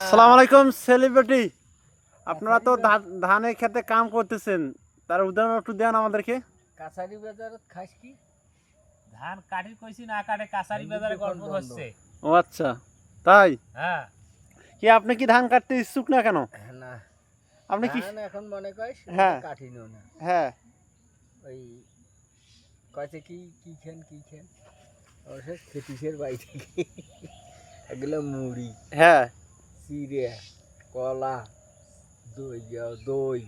আসসালামু আলাইকুম সেলিব্রিটি, আপনারা তো ধানের খেতে কাম করতেছেন, তার উদাহরণ একটু দেন আমাদেরকে। কাছারি বাজারে খাস কি ধান কাটি কইছি না কাটে কাছারি বাজারে গল্প হচ্ছে। ও আচ্ছা, তাই? হ্যাঁ, কি আপনি কি ধান কাটতে ইচ্ছুক না কেন? না আপনি কি এখন মনে করিস হ্যাঁ কাটি না, হ্যাঁ ওই কয়েছে কি খেন অবশ্য খেতিসের বাড়ি থেকে এগুলো মুড়ি, হ্যাঁ চিড়ে, কলা, দই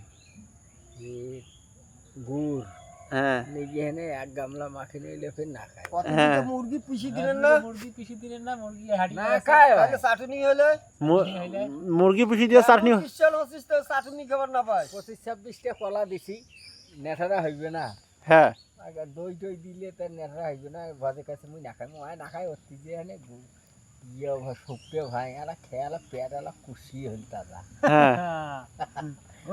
গুড় হ্যাঁ এখানে এক গামলা মাখে নিলে ফের না খায়। হ্যাঁ মুরগি পিষি দিলেন না মুরগি হাঁড়ি না খায় চাটনি হলে মুরগি পুষি দিয়ে চাটনি চাটনি খাবার না পায়। 25-26টা কলা দিছি, নেঠারা হইবে না। হ্যাঁ দই দিলে তার নেঠারা হইবে না। ভাজে কাছে মুই না খাই, মুই না খাই অতি যে এনে ইয়ে শুকতে ভাই আর খেয়ালা পেট আলা কুশি হল তাজা। হ্যাঁ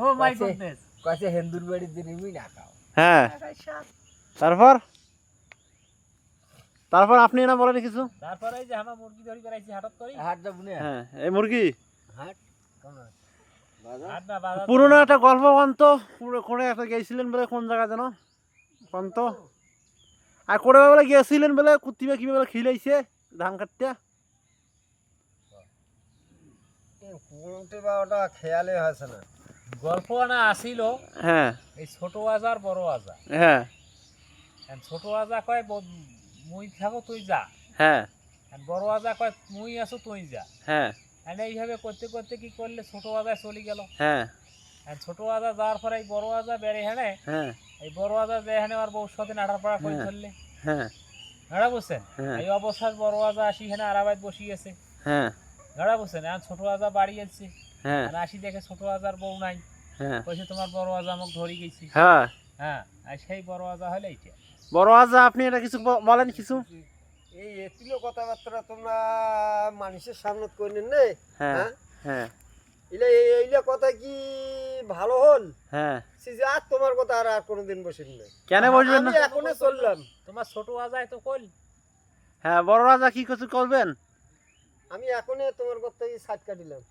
ও মাই গডনেস, কইছে হিন্দুর বাড়ির দিন মুই না খাও। হ্যাঁ তারপর তারপর আপনি না বলেন কিছু। তারপর এই যে আমরা মুরগি ধরি বেড়াইছি হাটত করি হাট যাব না। হ্যাঁ এই মুরগি হাট কোন হাট না বাজার। পুরোনো একটা গল্প বন্ত করে একটা গেছিলেন বলে, কোন জায়গা যেন বন্ত, আর করে বলে গিয়েছিলেন বলে কুত্তিবা কিভাবে খিলাইছে ধান কাটতে। কোনটা বা ওটা খেয়ালে হয়েছে না, গল্প না আসিল। হ্যাঁ এই ছোট আজার বড় আজা। হ্যাঁ ছোট আজা কয় মুই থাকো তুই যা। হ্যাঁ বড় আজা কয় মুই আছো তুই যা। হ্যাঁ এইভাবে করতে করতে কি করলে ছোট আজা চলে গেল। হ্যাঁ ছোট আজা যাওয়ার পরে এই বড় আজা বেড়ে হেনে, হ্যাঁ এই বড় আজা বেড়ে হেনে আর বউ সাথে নাড়ার পাড়া করে ধরলে। হ্যাঁ নাড়া বুঝছেন, হ্যাঁ এই অবস্থায় বড় আজা আসি হেনে আরাবাদ বসিয়েছে। হ্যাঁ নাড়া বুঝছেন, এখন ছোট আজা বাড়ি যাচ্ছে। হ্যাঁ আসি দেখে ছোট আজার বউ নাই, হ্যাঁ কইছে তোমার বড় আজা আমাকে ধরে গেছি। হ্যাঁ হ্যাঁ, আর সেই বড় আজা হলে এইটা। বড় আজা আপনি এটা কিছু বলেন কিছু। এই এতিলো কথাবার্তা তোমরা মানুষের সামনে কইলেন না। হ্যাঁ হ্যাঁ এইলা কথা কি ভালো হল? হ্যাঁ সিজে আর তোমার কথা আর কোনোদিন বসেন না। কেন বসবেন না? আমি এখনো চললাম। তোমার ছোট আজাই তো কইল। হ্যাঁ বড় আজা কি কিছু করবেন? আমি এখনো তোমার কথা সাইড কাটিলাম।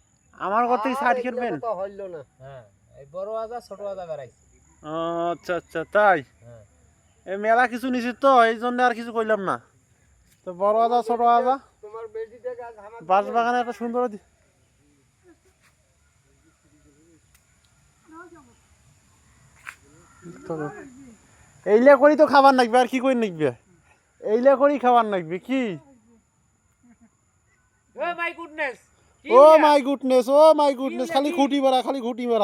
আমার কথা কি সাইড করবেন? কথা হইল না। হ্যাঁ, এই বড় আজা ছোট আজা বেড়াইছে। ও আচ্ছা আচ্ছা, তাই? হ্যাঁ, এই মেলা কিছু নিছি তো, এই জন্য আর কিছু কইলাম না। তো বড় আজা ছোট আজা তোমার বেডি থেকে আজ আমার বাস বাগানে একটা সুন্দর এইলা করি তো খাবার নাকবে, আর কি করি নাকবে? এইলা করি খাবার নাকবে কি? Oh my goodness, oh my goodness, oh my goodness, খালি খুঁটি মারা, খালি খুঁটি মারা।